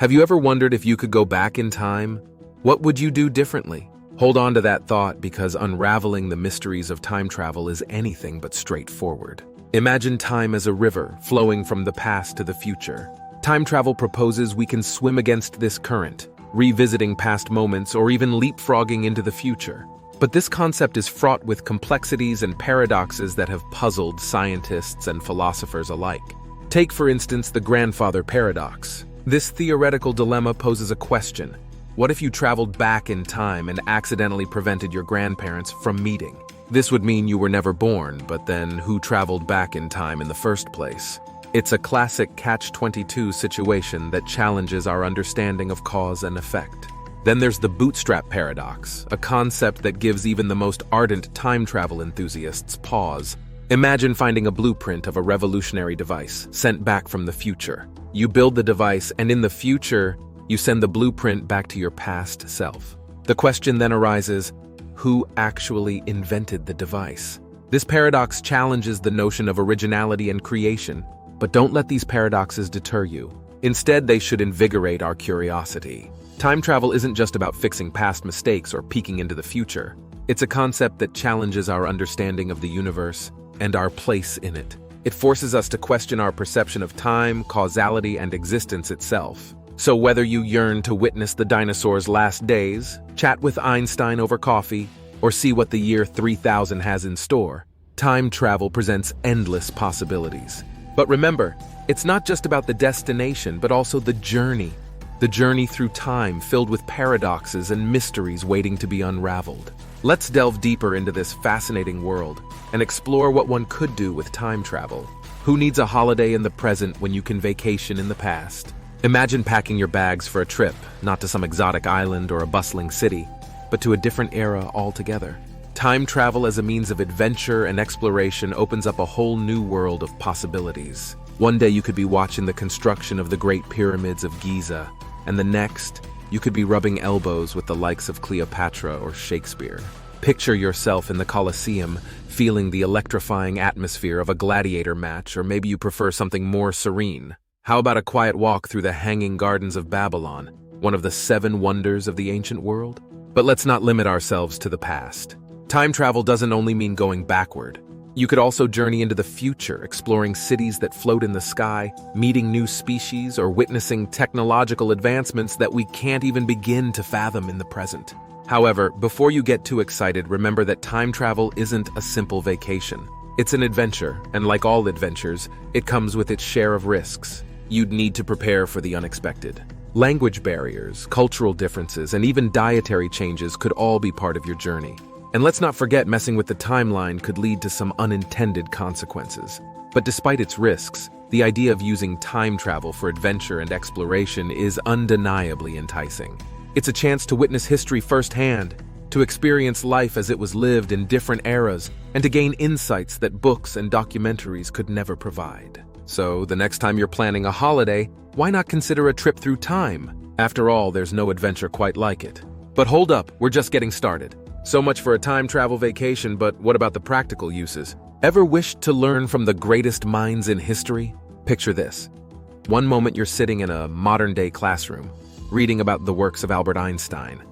Have you ever wondered if you could go back in time? What would you do differently? Hold on to that thought, because unraveling the mysteries of time travel is anything but straightforward. Imagine time as a river flowing from the past to the future. Time travel proposes we can swim against this current, revisiting past moments or even leapfrogging into the future. But this concept is fraught with complexities and paradoxes that have puzzled scientists and philosophers alike. Take, for instance, the grandfather paradox. This theoretical dilemma poses a question. What if you traveled back in time and accidentally prevented your grandparents from meeting? This would mean you were never born, but then who traveled back in time in the first place? It's a classic catch-22 situation that challenges our understanding of cause and effect. Then there's the bootstrap paradox, a concept that gives even the most ardent time travel enthusiasts pause. Imagine finding a blueprint of a revolutionary device sent back from the future. You build the device, and in the future, you send the blueprint back to your past self. The question then arises, who actually invented the device? This paradox challenges the notion of originality and creation, but don't let these paradoxes deter you. Instead, they should invigorate our curiosity. Time travel isn't just about fixing past mistakes or peeking into the future. It's a concept that challenges our understanding of the universe and our place in it. It forces us to question our perception of time, causality, and existence itself. So whether you yearn to witness the dinosaurs' last days, chat with Einstein over coffee, or see what the year 3000 has in store, time travel presents endless possibilities. But remember, it's not just about the destination, but also the journey. The journey through time, filled with paradoxes and mysteries waiting to be unraveled. Let's delve deeper into this fascinating world and explore what one could do with time travel. Who needs a holiday in the present when you can vacation in the past? Imagine packing your bags for a trip, not to some exotic island or a bustling city, but to a different era altogether. Time travel as a means of adventure and exploration opens up a whole new world of possibilities. One day you could be watching the construction of the Great Pyramids of Giza, and the next, you could be rubbing elbows with the likes of Cleopatra or Shakespeare. Picture yourself in the Colosseum, feeling the electrifying atmosphere of a gladiator match, or maybe you prefer something more serene. How about a quiet walk through the Hanging Gardens of Babylon, one of the 7 wonders of the ancient world? But let's not limit ourselves to the past. Time travel doesn't only mean going backward. You could also journey into the future, exploring cities that float in the sky, meeting new species, or witnessing technological advancements that we can't even begin to fathom in the present. However, before you get too excited, remember that time travel isn't a simple vacation. It's an adventure, and like all adventures, it comes with its share of risks. You'd need to prepare for the unexpected. Language barriers, cultural differences, and even dietary changes could all be part of your journey. And let's not forget, messing with the timeline could lead to some unintended consequences. But despite its risks, the idea of using time travel for adventure and exploration is undeniably enticing. It's a chance to witness history firsthand, to experience life as it was lived in different eras, and to gain insights that books and documentaries could never provide. So, the next time you're planning a holiday, why not consider a trip through time? After all, there's no adventure quite like it. But hold up, we're just getting started. So much for a time travel vacation, but what about the practical uses? Ever wished to learn from the greatest minds in history? Picture this. One moment you're sitting in a modern-day classroom, reading about the works of Albert Einstein.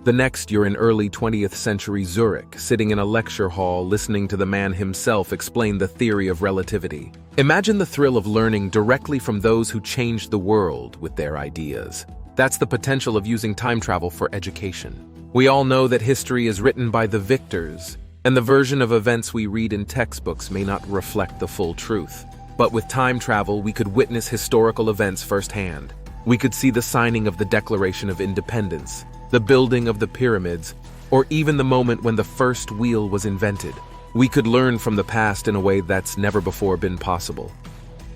The next, you're in early 20th century Zurich, sitting in a lecture hall listening to the man himself explain the theory of relativity. Imagine the thrill of learning directly from those who changed the world with their ideas. That's the potential of using time travel for education. We all know that history is written by the victors, and the version of events we read in textbooks may not reflect the full truth. But with time travel, we could witness historical events firsthand. We could see the signing of the Declaration of Independence, the building of the pyramids, or even the moment when the first wheel was invented. We could learn from the past in a way that's never before been possible,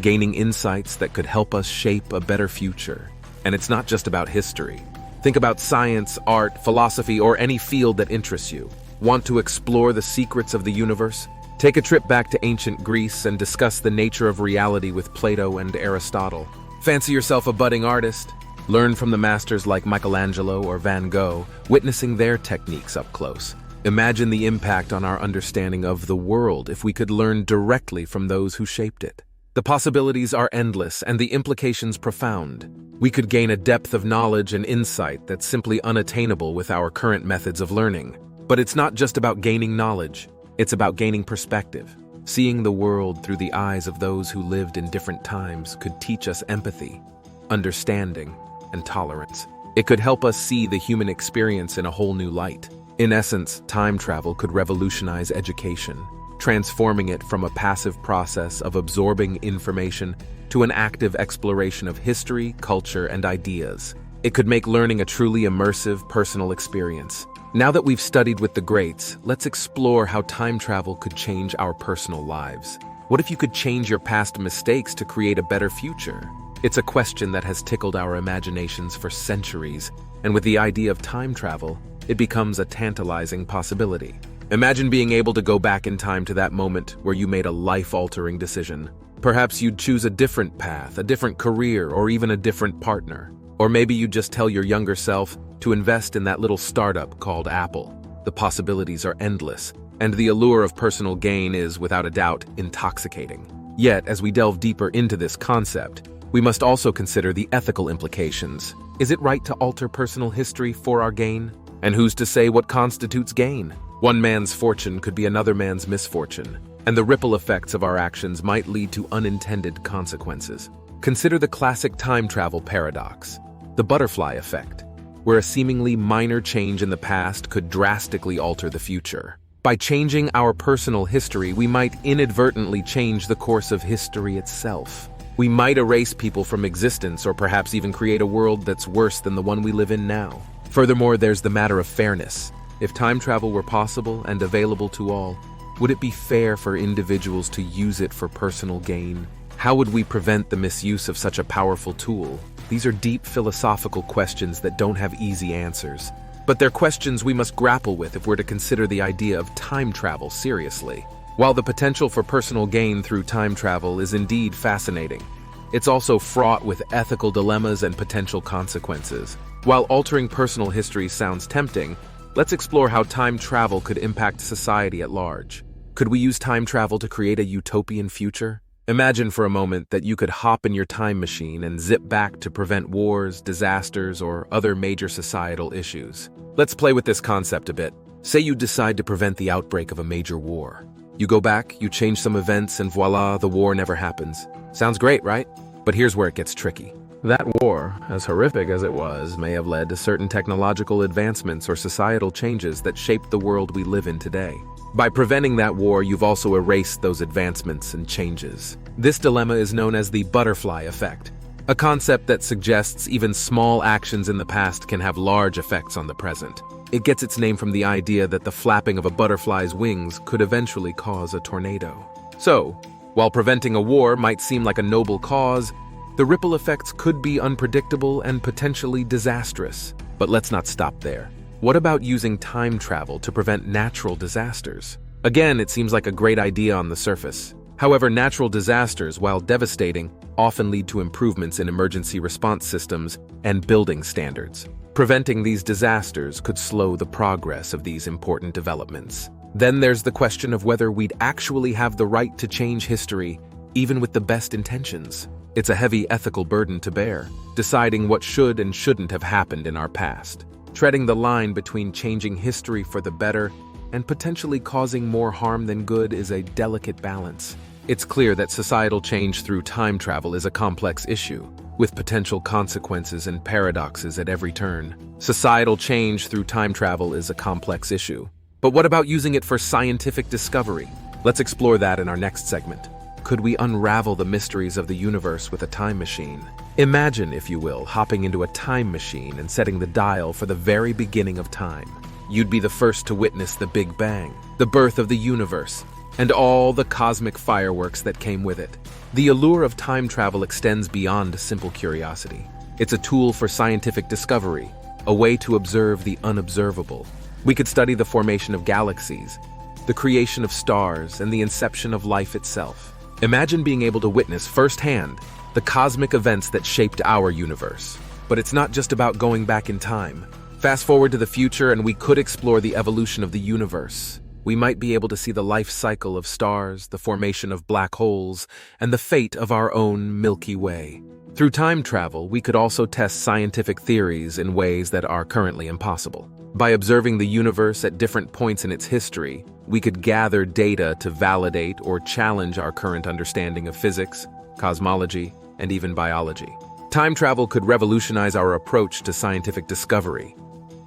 gaining insights that could help us shape a better future. And it's not just about history. Think about science, art, philosophy, or any field that interests you. Want to explore the secrets of the universe? Take a trip back to ancient Greece and discuss the nature of reality with Plato and Aristotle. Fancy yourself a budding artist? Learn from the masters like Michelangelo or Van Gogh, witnessing their techniques up close. Imagine the impact on our understanding of the world if we could learn directly from those who shaped it. The possibilities are endless and the implications profound. We could gain a depth of knowledge and insight that's simply unattainable with our current methods of learning. But it's not just about gaining knowledge, it's about gaining perspective. Seeing the world through the eyes of those who lived in different times could teach us empathy, understanding, and tolerance. It could help us see the human experience in a whole new light. In essence, time travel could revolutionize education, transforming it from a passive process of absorbing information to an active exploration of history, culture, and ideas. It could make learning a truly immersive, personal experience. Now that we've studied with the greats, let's explore how time travel could change our personal lives. What if you could change your past mistakes to create a better future? It's a question that has tickled our imaginations for centuries, and with the idea of time travel, it becomes a tantalizing possibility. Imagine being able to go back in time to that moment where you made a life-altering decision. Perhaps you'd choose a different path, a different career, or even a different partner. Or maybe you'd just tell your younger self to invest in that little startup called Apple. The possibilities are endless, and the allure of personal gain is, without a doubt, intoxicating. Yet, as we delve deeper into this concept, we must also consider the ethical implications. Is it right to alter personal history for our gain? And who's to say what constitutes gain? One man's fortune could be another man's misfortune, and the ripple effects of our actions might lead to unintended consequences. Consider the classic time travel paradox, the butterfly effect, where a seemingly minor change in the past could drastically alter the future. By changing our personal history, we might inadvertently change the course of history itself. We might erase people from existence or perhaps even create a world that's worse than the one we live in now. Furthermore, there's the matter of fairness. If time travel were possible and available to all, would it be fair for individuals to use it for personal gain? How would we prevent the misuse of such a powerful tool? These are deep philosophical questions that don't have easy answers. But they're questions we must grapple with if we're to consider the idea of time travel seriously. While the potential for personal gain through time travel is indeed fascinating, it's also fraught with ethical dilemmas and potential consequences. While altering personal history sounds tempting, let's explore how time travel could impact society at large. Could we use time travel to create a utopian future? Imagine for a moment that you could hop in your time machine and zip back to prevent wars, disasters, or other major societal issues. Let's play with this concept a bit. Say you decide to prevent the outbreak of a major war. You go back, you change some events, and voila, the war never happens. Sounds great, right? But here's where it gets tricky. That war, as horrific as it was, may have led to certain technological advancements or societal changes that shaped the world we live in today. By preventing that war, you've also erased those advancements and changes. This dilemma is known as the butterfly effect, a concept that suggests even small actions in the past can have large effects on the present. It gets its name from the idea that the flapping of a butterfly's wings could eventually cause a tornado. So, while preventing a war might seem like a noble cause, the ripple effects could be unpredictable and potentially disastrous. But let's not stop there. What about using time travel to prevent natural disasters? Again, it seems like a great idea on the surface. However, natural disasters, while devastating, often lead to improvements in emergency response systems and building standards. Preventing these disasters could slow the progress of these important developments. Then there's the question of whether we'd actually have the right to change history, even with the best intentions. It's a heavy ethical burden to bear, deciding what should and shouldn't have happened in our past. Treading the line between changing history for the better and potentially causing more harm than good is a delicate balance. It's clear that societal change through time travel is a complex issue, with potential consequences and paradoxes at every turn. Societal change through time travel is a complex issue. But what about using it for scientific discovery? Let's explore that in our next segment. Could we unravel the mysteries of the universe with a time machine? Imagine, if you will, hopping into a time machine and setting the dial for the very beginning of time. You'd be the first to witness the Big Bang, the birth of the universe, and all the cosmic fireworks that came with it. The allure of time travel extends beyond simple curiosity. It's a tool for scientific discovery, a way to observe the unobservable. We could study the formation of galaxies, the creation of stars, and the inception of life itself. Imagine being able to witness firsthand the cosmic events that shaped our universe. But it's not just about going back in time. Fast forward to the future and we could explore the evolution of the universe. we might be able to see the life cycle of stars, the formation of black holes, and the fate of our own Milky Way. Through time travel, we could also test scientific theories in ways that are currently impossible. By observing the universe at different points in its history, we could gather data to validate or challenge our current understanding of physics, cosmology, and even biology. Time travel could revolutionize our approach to scientific discovery,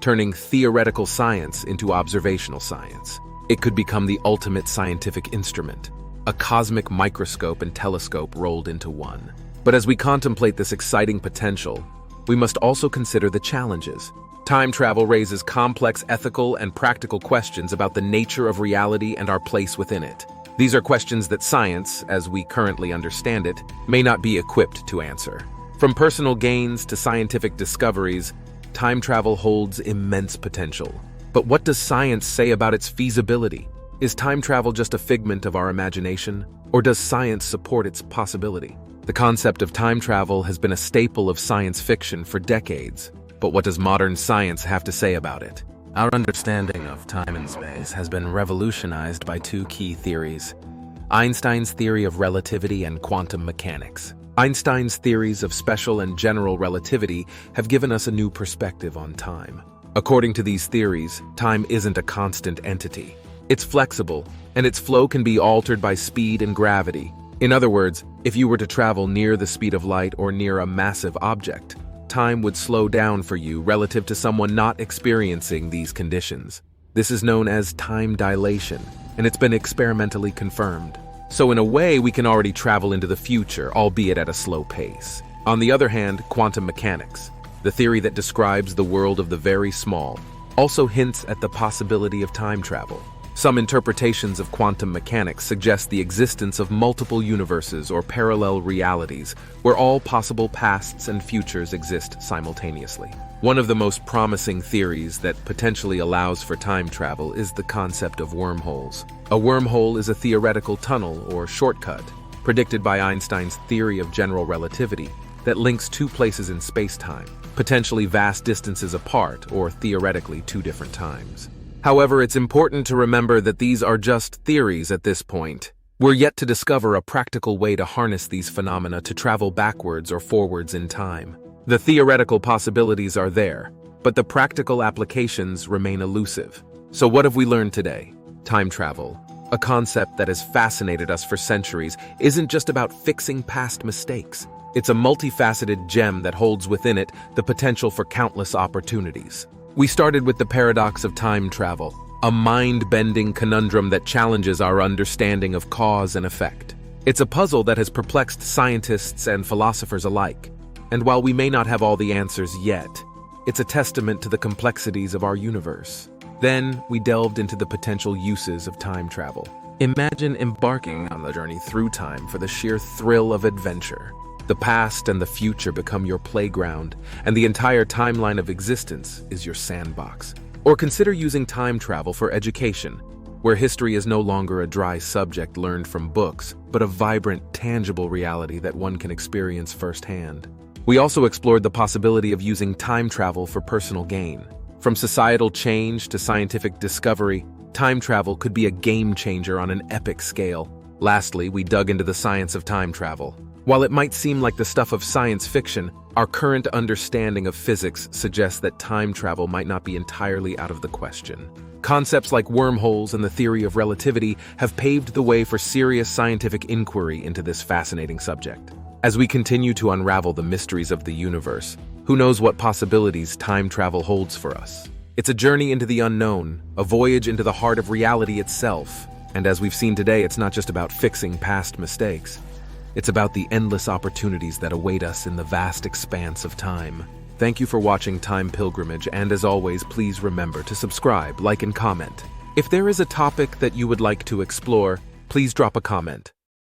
turning theoretical science into observational science. It could become the ultimate scientific instrument, a cosmic microscope and telescope rolled into one. But as we contemplate this exciting potential, we must also consider the challenges. Time travel raises complex ethical and practical questions about the nature of reality and our place within it. These are questions that science, as we currently understand it, may not be equipped to answer. From personal gains to scientific discoveries, time travel holds immense potential. But what does science say about its feasibility? Is time travel just a figment of our imagination, or does science support its possibility? The concept of time travel has been a staple of science fiction for decades, but what does modern science have to say about it? Our understanding of time and space has been revolutionized by two key theories: Einstein's theory of relativity and quantum mechanics. Einstein's theories of special and general relativity have given us a new perspective on time. According to these theories, time isn't a constant entity. It's flexible, and its flow can be altered by speed and gravity. In other words, if you were to travel near the speed of light or near a massive object, time would slow down for you relative to someone not experiencing these conditions. This is known as time dilation, and it's been experimentally confirmed. So in a way, we can already travel into the future, albeit at a slow pace. On the other hand, quantum mechanics, the theory that describes the world of the very small, also hints at the possibility of time travel. Some interpretations of quantum mechanics suggest the existence of multiple universes or parallel realities where all possible pasts and futures exist simultaneously. One of the most promising theories that potentially allows for time travel is the concept of wormholes. A wormhole is a theoretical tunnel or shortcut, predicted by Einstein's theory of general relativity, that links two places in space-time, potentially vast distances apart or theoretically two different times. However, it's important to remember that these are just theories at this point. We're yet to discover a practical way to harness these phenomena to travel backwards or forwards in time. The theoretical possibilities are there, but the practical applications remain elusive. So what have we learned today? Time travel, a concept that has fascinated us for centuries, isn't just about fixing past mistakes. It's a multifaceted gem that holds within it the potential for countless opportunities. We started with the paradox of time travel, a mind-bending conundrum that challenges our understanding of cause and effect. It's a puzzle that has perplexed scientists and philosophers alike. And while we may not have all the answers yet, it's a testament to the complexities of our universe. Then we delved into the potential uses of time travel. Imagine embarking on the journey through time for the sheer thrill of adventure. The past and the future become your playground, and the entire timeline of existence is your sandbox. Or consider using time travel for education, where history is no longer a dry subject learned from books, but a vibrant, tangible reality that one can experience firsthand. We also explored the possibility of using time travel for personal gain. From societal change to scientific discovery, time travel could be a game changer on an epic scale. Lastly, we dug into the science of time travel. While it might seem like the stuff of science fiction, our current understanding of physics suggests that time travel might not be entirely out of the question. Concepts like wormholes and the theory of relativity have paved the way for serious scientific inquiry into this fascinating subject. As we continue to unravel the mysteries of the universe, who knows what possibilities time travel holds for us? It's a journey into the unknown, a voyage into the heart of reality itself. And as we've seen today, it's not just about fixing past mistakes. It's about the endless opportunities that await us in the vast expanse of time. Thank you for watching Time Pilgrimage, and as always, please remember to subscribe, like, and comment. If there is a topic that you would like to explore, please drop a comment.